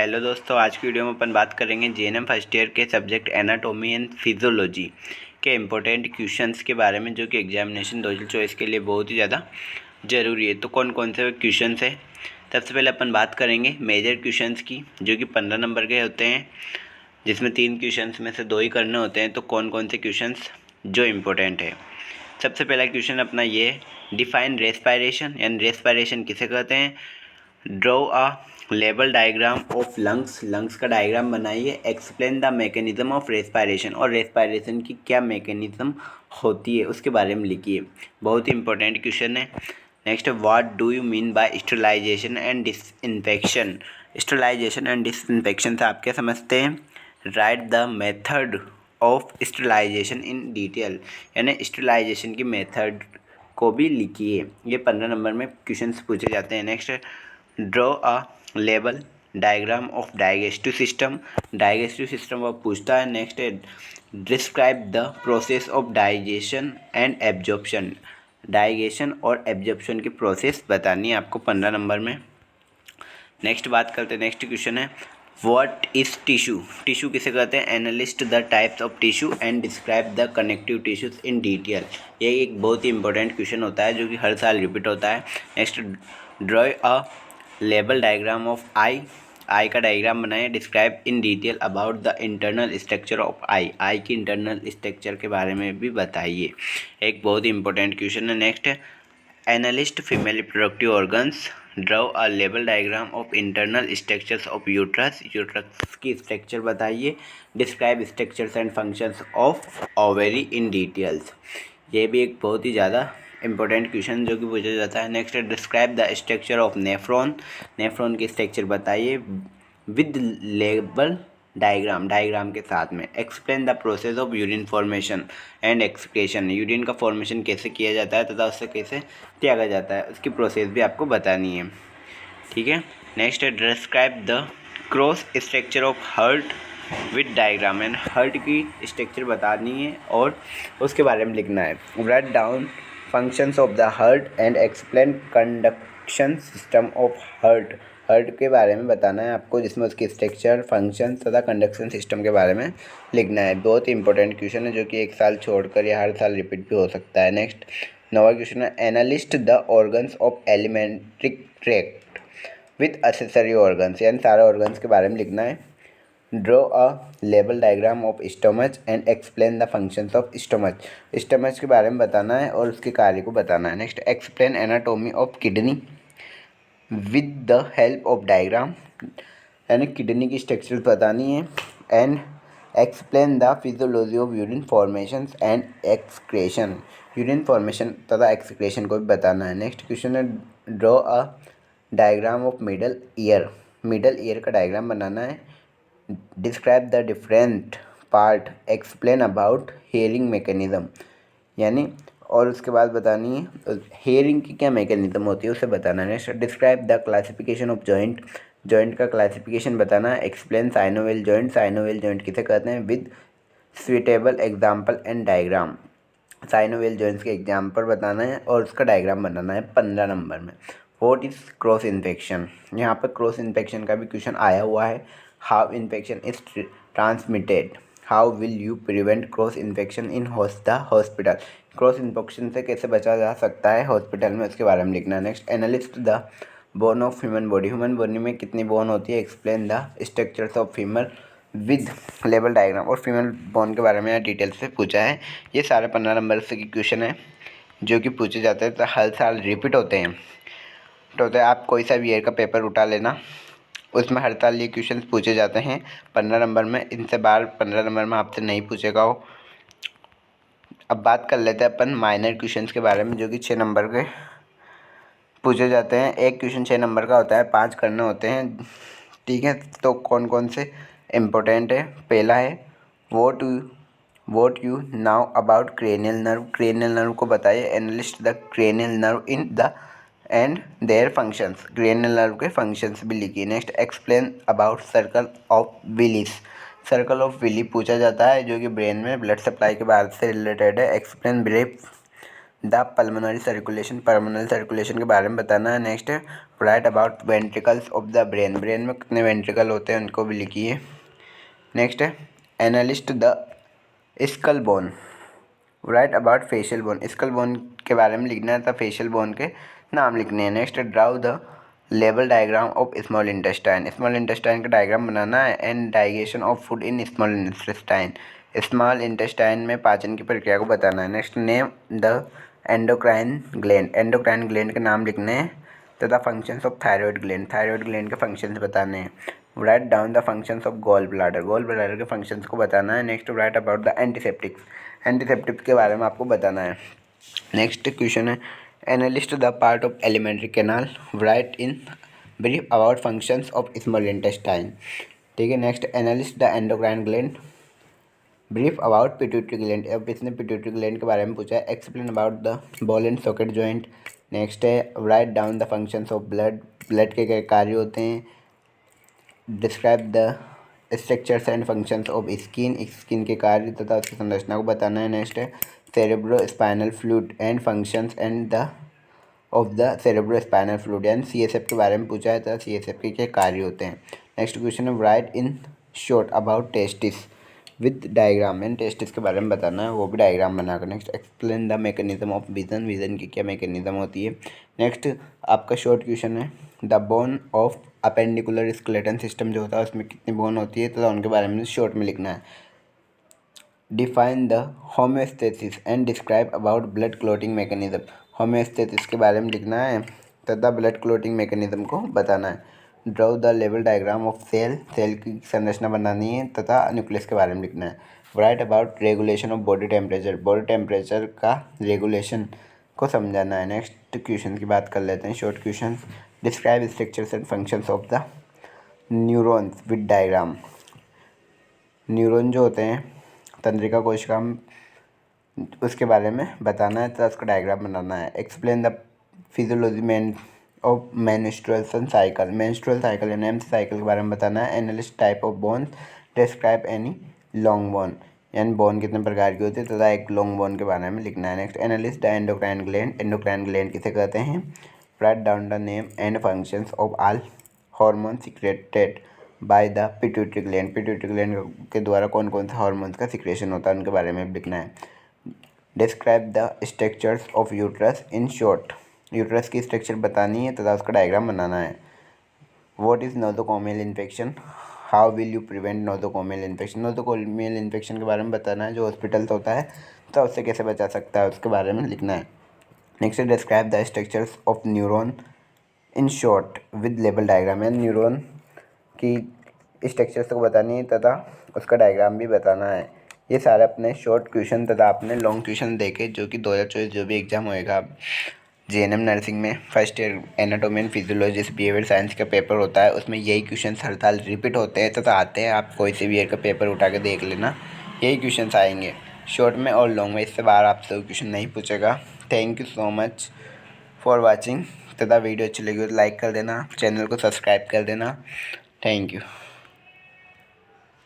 Hello दोस्तों, आज की वीडियो में अपन बात करेंगे जीएनएम फर्स्ट ईयर के सब्जेक्ट एनाटॉमी एंड फिजियोलॉजी के इम्पोर्टेंट क्वेश्चंस के बारे में, जो कि एग्जामिनेशन 2024 के लिए बहुत ही ज़्यादा ज़रूरी है। तो कौन कौन से क्वेश्चंस है, सबसे पहले अपन बात करेंगे मेजर क्वेश्चंस की, जो कि 15 नंबर के होते हैं, जिसमें 3 क्वेश्चंस में से 2 ही करने होते हैं। तो कौन कौन से क्वेश्चंस जो इम्पोर्टेंट है। सबसे पहला क्वेश्चन अपना ये है, डिफाइन रेस्पायरेशन एंड रेस्पायरेशन किसे कहते हैं। Draw a label diagram of lungs का डायग्राम बनाइए। Explain the mechanism of respiration, और रेस्पायरेशन की क्या मैकेनिज्म होती है उसके बारे में लिखिए। बहुत ही इंपॉर्टेंट क्वेश्चन है। Next, what do you mean by sterilization and disinfection. Sterilization and disinfection से आप क्या समझते हैं। Write the method of sterilization in detail, यानी स्टरलाइजेशन की मेथड को भी लिखिए। ये 15 नंबर में क्वेश्चन पूछे जाते हैं। Next, draw a label diagram of digestive system. Digestive system वो पूछता है। नेक्स्ट है, describe the process of digestion and absorption. Digestion और एब्जॉर्प्शन की प्रोसेस बतानी है आपको 15 नंबर में। नेक्स्ट बात करते हैं, नेक्स्ट क्वेश्चन है, व्हाट इज टिश्यू। टिश्यू किसे कहते हैं। Analyst the types of tissue and describe the connective tissues in detail. ये एक बहुत ही इंपॉर्टेंट क्वेश्चन होता है, जो कि हर साल रिपीट होता है। Next, draw a label diagram of eye का डायग्राम बनाए। Describe in detail about the internal structure of eye की इंटरनल स्ट्रक्चर के बारे में भी बताइए। एक बहुत ही इंपॉर्टेंट क्वेश्चन है। Next, analyst female reproductive organs. Draw a label diagram of internal structures of uterus. Uterus की स्ट्रक्चर बताइए। Describe structures and functions of ovary in details. ये भी एक बहुत ही ज़्यादा इंपॉर्टेंट क्वेश्चन जो कि पूछा जाता है। Next, describe the structure of nephron. Nephron की स्ट्रक्चर बताइए विद लेबल डायग्राम के साथ में। Explain the process of urine formation and excretion. Urine का फॉर्मेशन कैसे किया जाता है तथा उससे कैसे त्यागा जाता है, उसकी प्रोसेस भी आपको बतानी है। ठीक है। नेक्स्ट है, describe the cross structure of heart with diagram. And heart की स्ट्रक्चर बतानी है और उसके बारे में लिखना है। Write down functions of the heart and explain conduction system of heart. Heart के बारे में बताना है आपको, जिसमें उसकी स्ट्रक्चर, फंक्शन तथा कंडक्शन सिस्टम के बारे में लिखना है। बहुत ही इंपॉर्टेंट क्वेश्चन है, जो कि एक साल छोड़कर या हर साल रिपीट भी हो सकता है। नेक्स्ट, नवा क्वेश्चन है, analyst the organs of alimentary tract with accessory organs. यानी सारे ऑर्गन्स के बारे में लिखना है। Draw a label diagram of stomach and explain the functions of stomach. Stomach के बारे में बताना है और उसके कार्य को बताना है। Next, explain anatomy of kidney with the help of diagram. यानी किडनी की स्ट्रक्चर बतानी है। And explain the physiology of urine formation and excretion. Urine formation तथा एक्सक्रेशन को भी बताना है। नेक्स्ट क्वेश्चन है, draw a diagram of middle ear. Middle ear का डायग्राम बनाना है। Describe the different part, explain about hearing mechanism. यानी और उसके बाद बतानी है हेयरिंग की क्या मैकेनिज्म होती है, उसे बताना है। Next, describe the classification of joint. Joint का क्लासिफिकेशन बताना है। Explain synovial joint. Synovial joint किसे कहते हैं with suitable example and diagram. Synovial joints के एग्जाम्पल बताना है और उसका डायग्राम बनाना है 15 नंबर में। What is cross infection. यहाँ पर क्रॉस इन्फेक्शन का भी क्वेश्चन आया हुआ है। How infection is transmitted. How will you prevent cross infection in the hospital. Cross infection से कैसे बचा जा सकता है हॉस्पिटल में, उसके बारे में लिखना है। Next, enlist the bone of human body. Human body में कितनी बोन होती है। Explain the structures of femur with label diagram. और फीमेल बोन के बारे में यहाँ डिटेल से पूछा है। ये सारे 15 नंबर से की क्वेश्चन है, जो कि पूछे जाते हैं, तो हर साल रिपीट होते हैं। तो होता है, आप कोई सा भी ईयर का पेपर उठा लेना, उसमें हर साल ये क्वेश्चन पूछे जाते हैं 15 नंबर में। इनसे बार 15 नंबर में आपसे नहीं पूछेगा हो। अब बात कर लेते हैं अपन माइनर क्वेश्चंस के बारे में, जो कि 6 नंबर के पूछे जाते हैं। एक क्वेश्चन 6 नंबर का होता है, 5 करने होते हैं। ठीक है, तो कौन कौन से इम्पोर्टेंट है। पहला है, what you now about cranial nerve. Cranial nerve को बताइए। Enlist the cranial nerve in the and their functions. Cranial nerve के फंक्शंस भी लिखिए। Next, explain about circle of Willis. Circle of Willis पूछा जाता है, जो कि ब्रेन में ब्लड सप्लाई के बाद से रिलेटेड है। Explain brief the pulmonary circulation. Pulmonary circulation के बारे में बताना है। नेक्स्ट है, right about ventricles of the brain, brain में कितने वेंट्रिकल होते हैं उनको भी लिखिए। नेक्स्ट है analyst the skull bone, right about facial bone, skull bone के बारे में लिखना है, तब फेशियल बोन के नाम लिखने हैं। नेक्स्ट ड्राउ द लेवल diagram of small intestine, small intestine का डायग्राम बनाना है। And digestion of food in small intestine, small intestine में पाचन की प्रक्रिया को बताना है। Next name the endocrine gland, endocrine gland के नाम लिखने हैं तथा functions of thyroid gland, thyroid gland के फंक्शंस बताने हैं। Write down the functions of gall bladder के फंक्शंस को बताना है। Next right about the antiseptics, antiseptics के बारे में आपको बताना है। नेक्स्ट क्वेश्चन है analyst the part of alimentary canal, write in brief about functions of small intestine. ठीक है। Next enlist the endocrine gland, brief about pituitary gland, अब इसने पिट्यूटरी ग्लैंड के बारे में पूछा है। Explain about the ball and socket joint. Next है write down the functions of blood, blood के क्या कार्य होते हैं। Describe the structures and functions of skin, skin के कार्य तथा उसकी संरचना को बताना है। नेक्स्ट है cerebro spinal fluid and functions and the of the cerebro spinal fluid, यानी CSF के बारे में पूछा है तथा CSF के क्या कार्य होते हैं। नेक्स्ट क्वेश्चन है right in short about testis with diagram, and testis के बारे में बताना है, वो भी डायग्राम बनाकर। Next explain the mechanism of vision, vision की क्या मैकेनिज्म होती है। नेक्स्ट आपका शॉर्ट क्वेश्चन है the bone of appendicular skeleton system जो होता है उसमें कितनी बोन होती है तथा उनके बारे में शॉर्ट में लिखना है। Define the homeostasis and describe about blood clotting mechanism, homeostasis के बारे में लिखना है तथा ब्लड क्लॉटिंग मैकेनिज्म को बताना है। ड्रॉ द लेवल डायग्राम ऑफ सेल, सेल की संरचना बनानी है तथा न्यूक्लियस के बारे में लिखना है। Right about regulation of body temperature, body temperature का रेगुलेशन को समझाना है। नेक्स्ट क्वेश्चन की बात कर लेते हैं, short question. Describe structures and functions of the neurons with diagram, neuron जो होते हैं तंत्रिका कोशिका, उसके बारे में बताना है तो उसका डायग्राम बनाना है। Explain the physiology of menstrual cycle, menstrual cycle यानी एम्स साइकिल के बारे में बताना है। Analyst type of bones, describe any long bone, यानी बोन कितने प्रकार की होती है तथा एक लॉन्ग बोन के बारे में लिखना है। Next enlist the endocrine gland, endocrine gland किसे कहते हैं। Write down the name and functions of all hormone secreted by the pituitary gland, pituitary gland के द्वारा कौन कौन से हार्मोन्स का सिक्रेशन होता है उनके बारे में लिखना है। Describe the structures of uterus in short, uterus की स्ट्रक्चर बतानी है तथा उसका डायग्राम बनाना है। What is nosocomial infection, how will you prevent nosocomial infection, nosocomial infection के बारे में बताना है, जो हॉस्पिटल्स होता है तो उससे कैसे बचा सकता है उसके बारे में लिखना है। Next describe the structures of neuron in short with level diagram, यानी न्यूरॉन की स्ट्रक्चर्स को बतानी है तथा उसका डायग्राम भी बताना है। ये सारे अपने शॉर्ट क्वेश्चन तथा अपने लॉन्ग क्वेश्चन देखे जो कि 2024 जो भी एग्ज़ाम होएगा JNM नर्सिंग में first year anatomy and physiology behaviour science का पेपर होता है, उसमें यही क्वेश्चन हर साल रिपीट होते हैं तथा आते हैं। आप कोई से भी ईयर का पेपर उठा के देख लेना, यही क्वेश्चन आएंगे शॉर्ट में और लॉन्ग में, इससे बाहर आपसे क्वेश्चन नहीं पूछेगा। Thank you so much for watching तथा वीडियो अच्छी लगी हो तो लाइक कर देना, चैनल को सब्सक्राइब कर देना। Thank you.